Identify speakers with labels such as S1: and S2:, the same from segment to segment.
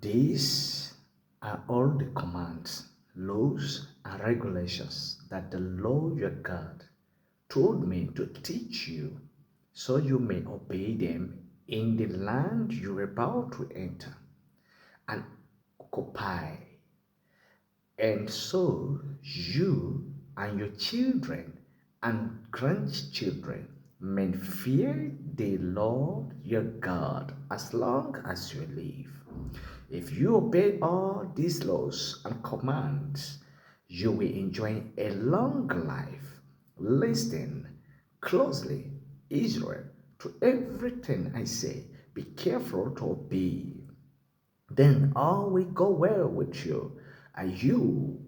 S1: These are all the commands, laws, and regulations that the Lord your God told me to teach you, so you may obey them in the land you are about to enter and occupy, and so you and your children and grandchildren may fear the Lord your God as long as you live. If you obey all these laws and commands, you will enjoy a long life. Listen closely, Israel, to everything I say. Be careful to obey. Then all will go well with you, and you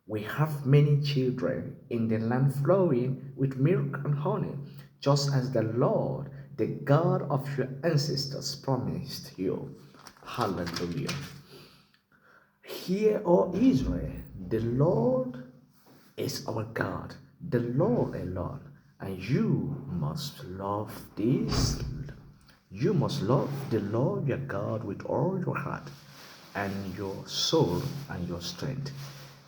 S1: will have many children in the land flowing with milk and honey, just as the Lord, the God of your ancestors, promised you. Hallelujah. Hear, O Israel, the Lord is our God, the Lord alone, and you must love this. You must love the Lord your God with all your heart and your soul and your strength.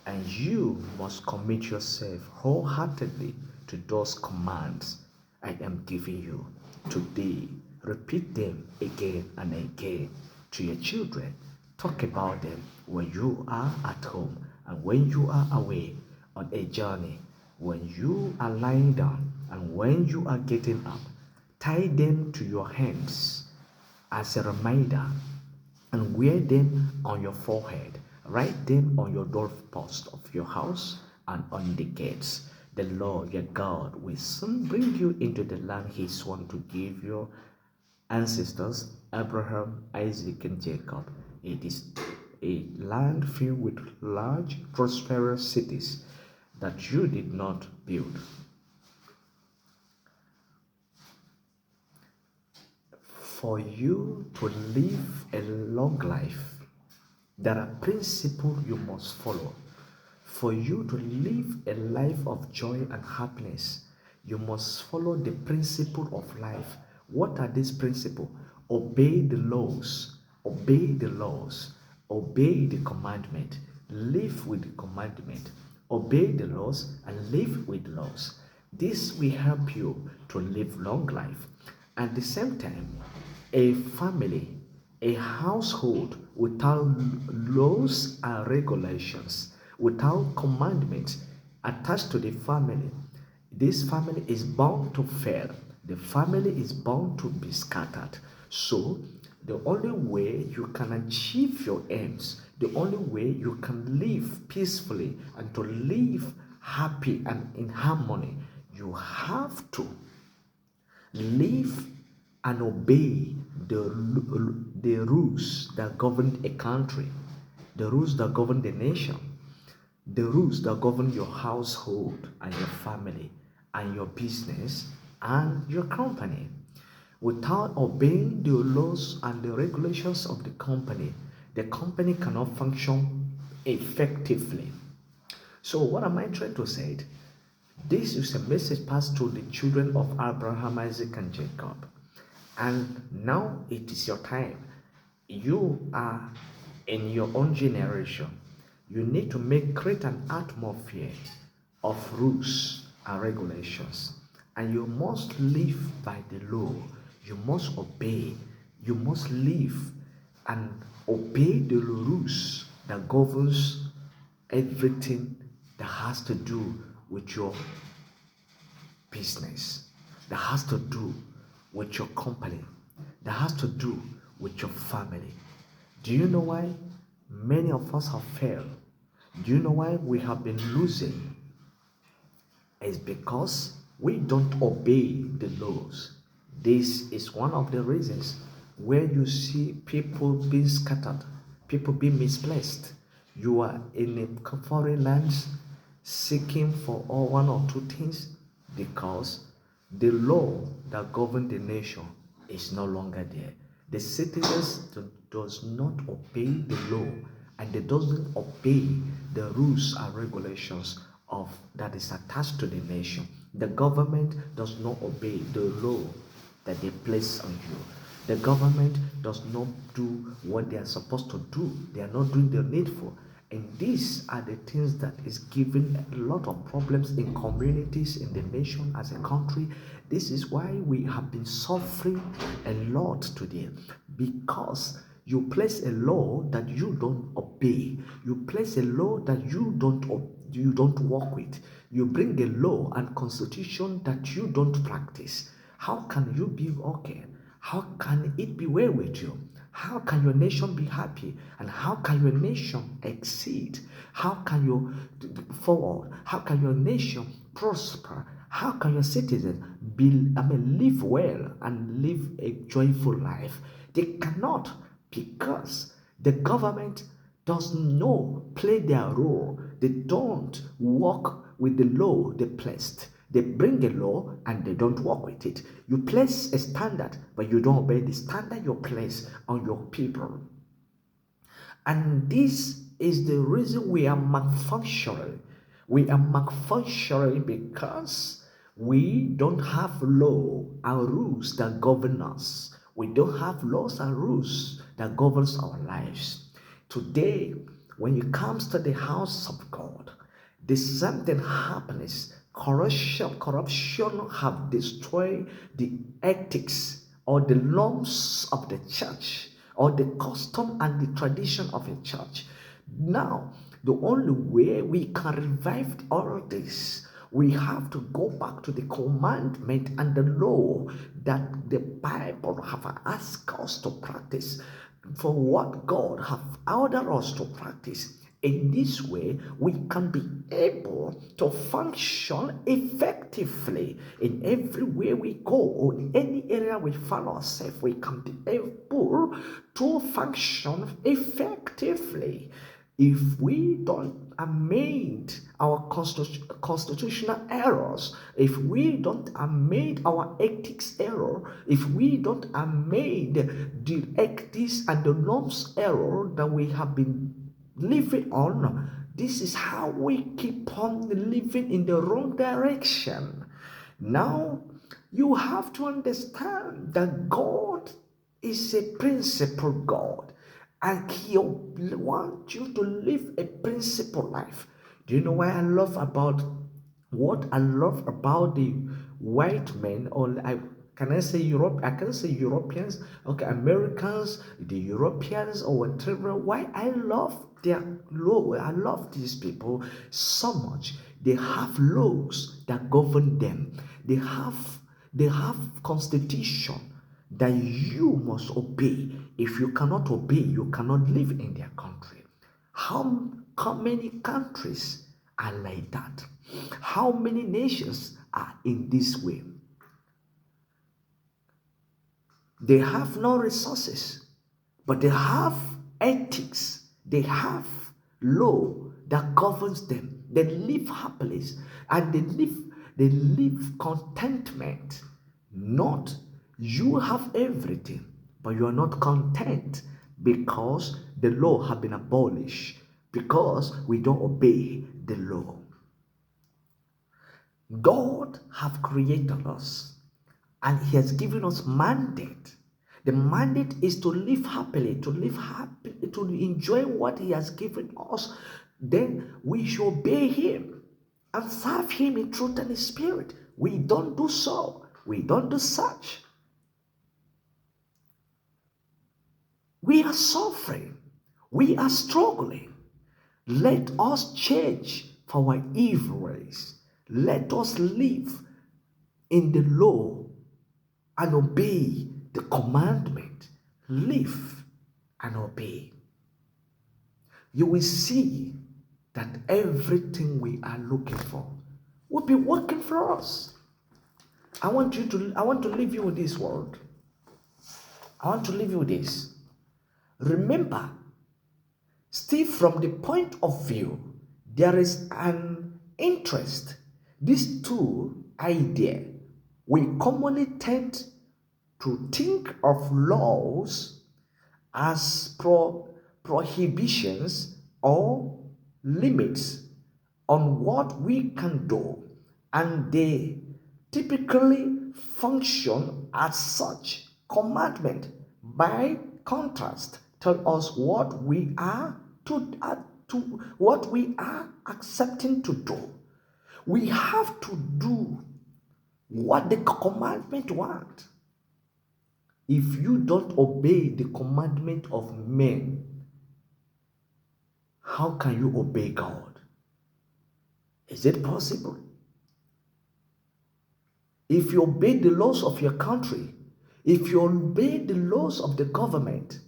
S1: And you must commit yourself wholeheartedly to those commands I am giving you today. Repeat them again and again to your children. Talk about them when you are at home and when you are away on a journey, when you are lying down and when you are getting up. Tie them to your hands as a reminder and wear them on your forehead. Write them on your doorpost of your house and on the gates. The Lord your God will soon bring you into the land he swore to give your ancestors, Abraham, Isaac, and Jacob. It is a land filled with large, prosperous cities that you did not build. For you to live a long life, there are principles you must follow. For you to live a life of joy and happiness, you must follow the principle of life. What are these principles? Obey the laws, obey the laws, obey the commandment, live with the commandment, obey the laws and live with the laws. This will help you to live long life. At the same time, a family, a household without laws and regulations, without commandments attached to the family, this family is bound to fail. The family is bound to be scattered. So, the only way you can achieve your aims, the only way you can live peacefully and to live happy and in harmony, you have to live and obey the rules that govern a country, the rules that govern the nation, the rules that govern your household and your family and your business and your company. Without obeying the laws and the regulations of the company cannot function effectively. So, what am I trying to say? This is a message passed to the children of Abraham, Isaac, and Jacob. And now it is your time. You are in your own generation. You need to create an atmosphere of rules and regulations. And you must live by the law. You must obey. You must live and obey the rules that governs everything that has to do with your business, that has to do with your company, that has to do with your family. Do you know why many of us have failed? Do you know why we have been losing? It's because we don't obey the laws. This is one of the reasons where you see people being scattered, people being misplaced. You are in a foreign lands seeking for all one or two things because the law that governs the nation is no longer there. The citizens does not obey the law and they doesn't obey the rules and regulations of that is attached to the nation. The government does not obey the law that they place on you. The government does not do what they are supposed to do. They are not doing the needful. And these are the things that is giving a lot of problems in communities, in the nation, as a country. This is why we have been suffering a lot today, because you place a law that you don't obey. You place a law that you don't work with. You bring a law and constitution that you don't practice. How can you be okay? How can it be well with you? How can your nation be happy? And how can your nation exceed? How can you forward? How can your nation prosper? How can your citizens live well and live a joyful life? They cannot, because the government does not play their role. They don't work with the law they placed. They bring a law and they don't work with it. You place a standard, but you don't obey the standard you place on your people. And this is the reason we are malfunctioning. We are malfunctioning because we don't have law and rules that govern us. We don't have laws and rules that governs our lives. Today, when it comes to the house of God, the same thing happens. Corruption have destroyed the ethics or the norms of the church, or the custom and the tradition of a church. Now, the only way we can revive all this, we have to go back to the commandment and the law that the Bible have asked us to practice, for what God have ordered us to practice. In this way, we can be able to function effectively in every way we go, or in any area we find ourselves. We can be able to function effectively. If we don't amend our constitutional errors, if we don't amend our ethics error, if we don't amend the ethics and the norms error that we have been living on, this is how we keep on living in the wrong direction. Now, you have to understand that God is a principle God, and He wants you to live a principle life. Do you know what I love about the white men, or can I say Europe? I can say Europeans, okay, Americans, the Europeans, or whatever. Why I love their law? I love these people so much. They have laws that govern them. They have constitution that you must obey. If you cannot obey, you cannot live in their country. How many countries are like that? How many nations are in this way? They have no resources, but they have ethics. They have law that governs them. They live happily, and they live contentment. Not you have everything, but you are not content because the law have been abolished, because we don't obey the law. God have created us, and He has given us mandate. The mandate is to live happily, to enjoy what He has given us. Then we should obey Him and serve Him in truth and in spirit. We don't do so. We don't do such. We are suffering. We are struggling. Let us change for our evil ways. Let us live in the law and obey the commandment. Live and obey. You will see that everything we are looking for will be working for us. I want to leave you with this word. I want to leave you with this. Remember, still from the point of view, there is an interest. These two ideas, we commonly tend to think of laws as prohibitions or limits on what we can do, and they typically function as such commandment. By contrast, tell us what we are to what we are accepting to do. We have to do what the commandment want. If you don't obey the commandment of men, how can you obey God? Is it possible? If you obey the laws of your country, if you obey the laws of the government,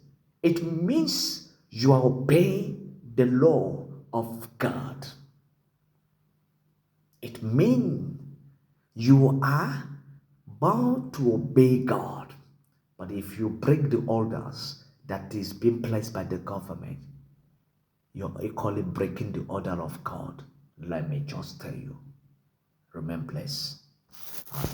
S1: it means you are obeying the law of God. It means you are bound to obey God. But if you break the orders that is being placed by the government, you're equally breaking the order of God. Let me just tell you, remain blessed. Amen.